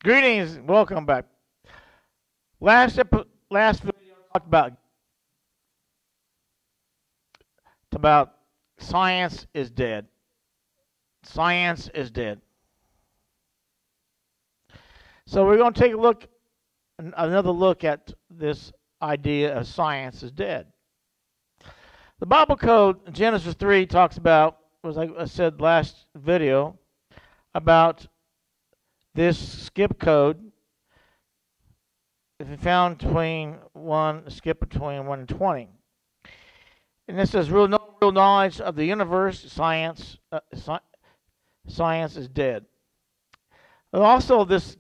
Greetings, welcome back. Last video talked about science is dead. Science is dead. So we're going to take another look at this idea of science is dead. The Bible code, Genesis 3, talks about, was like I said last video, about this skip code. If you found between skip between 1 and 20. And this says no real knowledge of the universe, science is dead. And also this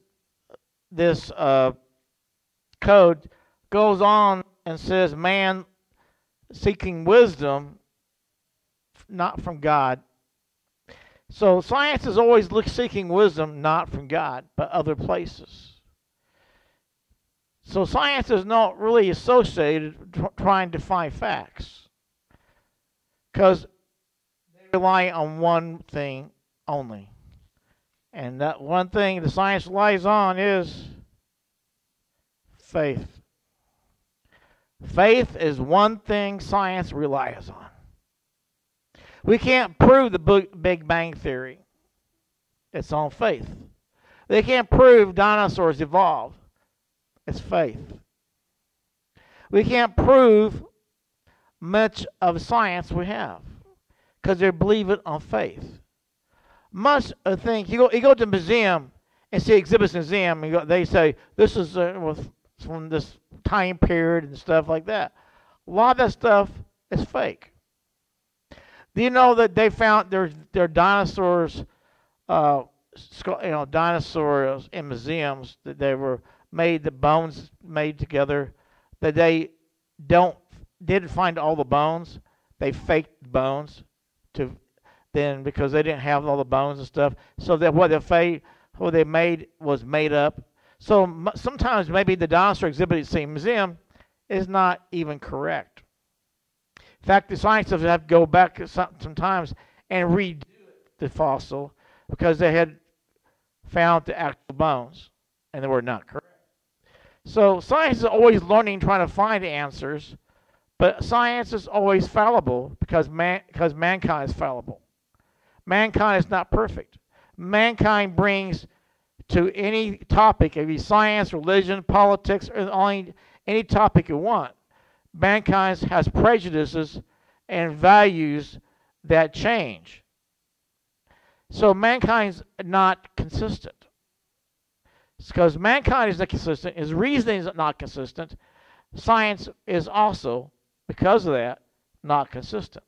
code goes on and says man seeking wisdom, not from God. So science is always seeking wisdom, not from God, but other places. So science is not really associated trying to find facts, because they rely on one thing only. And that one thing the science relies on is faith. Faith is one thing science relies on. We can't prove the Big Bang Theory. It's on faith. They can't prove dinosaurs evolved. It's faith. We can't prove much of science we have because they believe it on faith. Much of things, you go to a museum and see exhibits in a museum, and they say this is from this time period and stuff like that. A lot of that stuff is fake. Do you know that they found their dinosaurs, dinosaurs in museums that they were made, the bones made together, that they didn't find all the bones. They faked the bones because they didn't have all the bones and stuff. So that what they made was made up. So sometimes maybe the dinosaur exhibit at the museum is not even correct. In fact, the scientists have to go back sometimes and redo the fossil because they had found the actual bones and they were not correct. So science is always learning, trying to find answers, but science is always fallible because mankind is fallible. Mankind is not perfect. Mankind brings to any topic, it be science, religion, politics, or any topic you want. Mankind has prejudices and values that change. So mankind's not consistent. It's because mankind is not consistent, his reasoning is not consistent. Science is also, because of that, not consistent.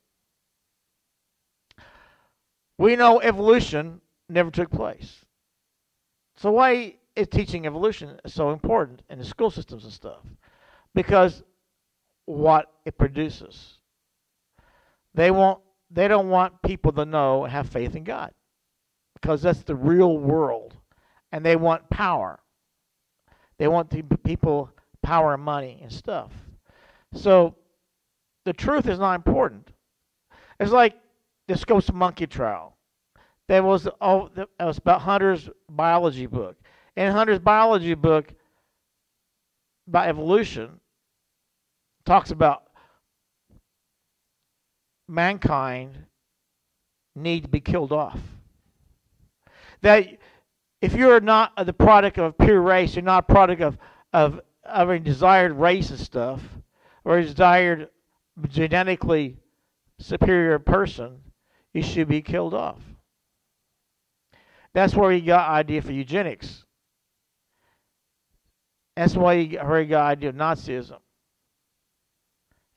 We know evolution never took place. So why is teaching evolution so important in the school systems and stuff? Because what it produces. They don't want people to know and have faith in God, because that's the real world. And they want power. They want people power and money and stuff. So the truth is not important. It's like the Scopes monkey trial. That was about Hunter's biology book. In Hunter's biology book about evolution, talks about mankind need to be killed off. That if you're not the product of a pure race, you're not a product of a desired race and stuff, or a desired genetically superior person, you should be killed off. That's where he got idea for eugenics. That's where he got idea of Nazism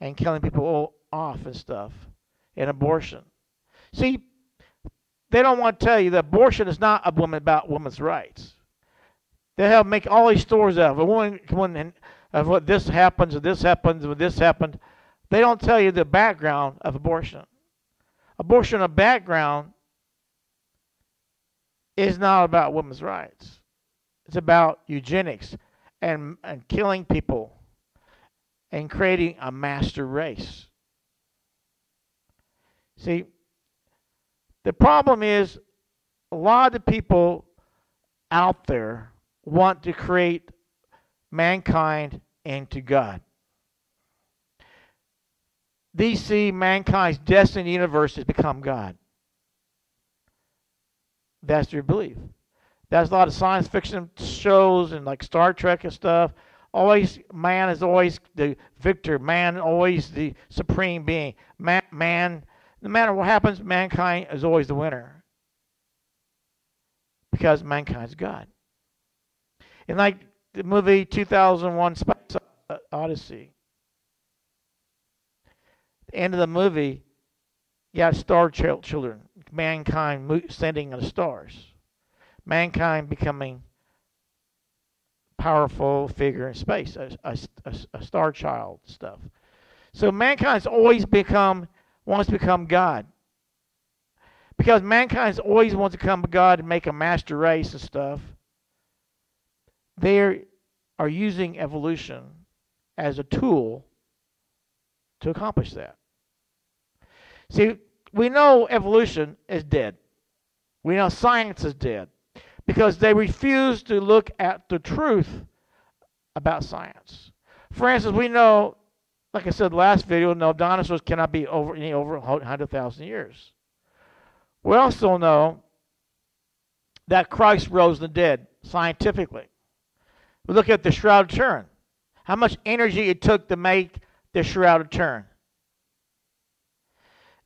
and killing people off and stuff, and abortion. See, they don't want to tell you that abortion is not about women's rights. They have make all these stories out of a woman of what this happens, or this happens, or this happened. They don't tell you the background of abortion. Abortion, a background, is not about women's rights. It's about eugenics and killing people and creating a master race. See, the problem is a lot of the people out there want to create mankind into God. They see mankind's destiny in the universe is become God. That's their belief. That's a lot of science fiction shows and like Star Trek and stuff. Always, man is always the victor. Man always the supreme being. Man, no matter what happens, mankind is always the winner because mankind's God. And like the movie 2001: Space Odyssey, the end of the movie, you got star children, mankind sending in the stars, mankind becoming powerful figure in space, a star child stuff. So mankind's always wants to become God. Because mankind's always wants to become God and make a master race and stuff. They are using evolution as a tool to accomplish that. See, we know evolution is dead. We know science is dead. Because they refuse to look at the truth about science. For instance, we know, like I said in the last video, no, dinosaurs cannot be over 100,000 years. We also know that Christ rose from the dead scientifically. We look at the Shroud of Turin. How much energy it took to make the Shroud of Turin.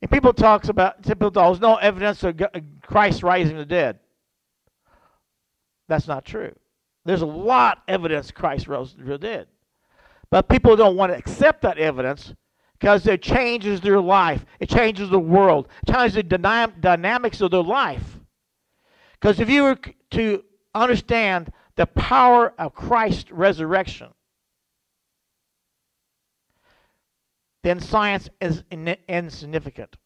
And people there's no evidence of Christ rising from the dead. That's not true. There's a lot of evidence Christ rose from the dead. But people don't want to accept that evidence because it changes their life. It changes the world. It changes the dynamics of their life. Because if you were to understand the power of Christ's resurrection, then science is insignificant.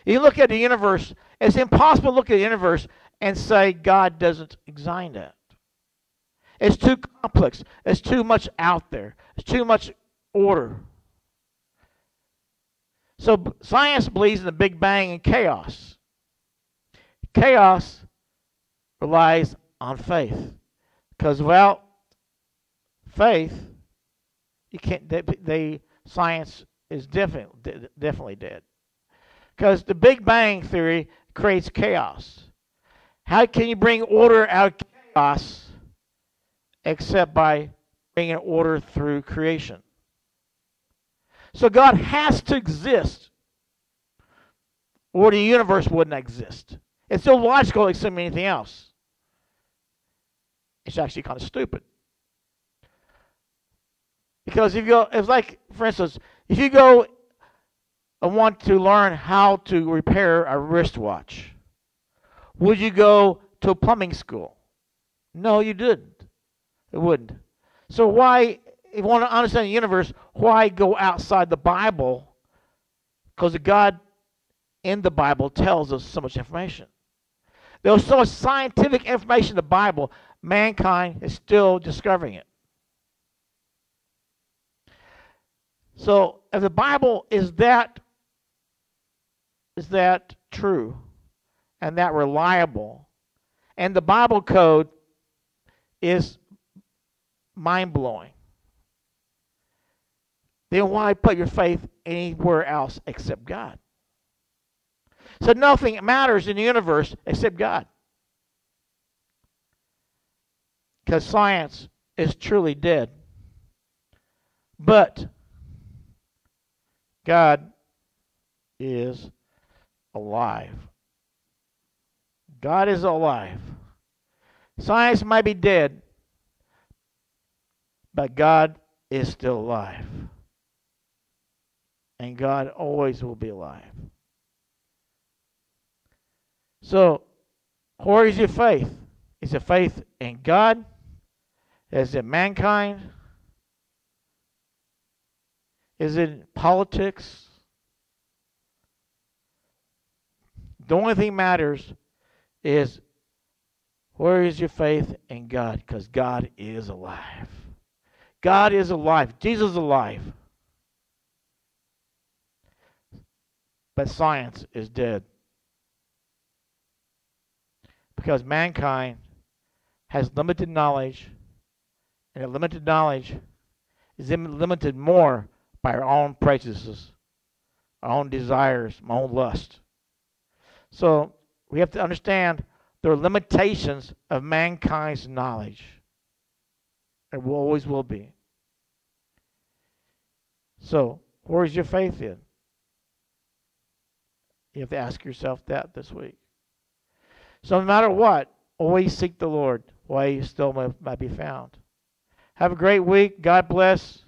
You look at the universe, it's impossible to look at the universe and say God doesn't design that. It's too complex. It's too much out there. It's too much order. So science believes in the Big Bang and chaos. Chaos relies on faith. Because without faith, you can't. Science is definitely dead. Because the Big Bang theory creates chaos. How can you bring order out of chaos except by bringing order through creation? So God has to exist, or the universe wouldn't exist. It's illogical like so anything else. It's actually kind of stupid. Because if you go, it's like, for instance, if you go and want to learn how to repair a wristwatch, would you go to a plumbing school? No, you didn't. It wouldn't. So why, if you want to understand the universe, why go outside the Bible? Because God in the Bible tells us so much information. There's so much scientific information in the Bible, mankind is still discovering it. So if the Bible is that true and that reliable, and the Bible code is mind-blowing, then why put your faith anywhere else except God? So nothing matters in the universe except God. Because science is truly dead. But God is alive. God is alive. Science might be dead, but God is still alive. And God always will be alive. So, where is your faith? Is it faith in God? Is it mankind? Is it politics? The only thing matters is where is your faith in God? Because God is alive. God is alive. Jesus is alive. But science is dead. Because mankind has limited knowledge, and that limited knowledge is limited more by our own prejudices, our own desires, our own lust. So we have to understand there are limitations of mankind's knowledge. There always will be. So where is your faith in? You have to ask yourself that this week. So no matter what, always seek the Lord while he still might be found. Have a great week. God bless.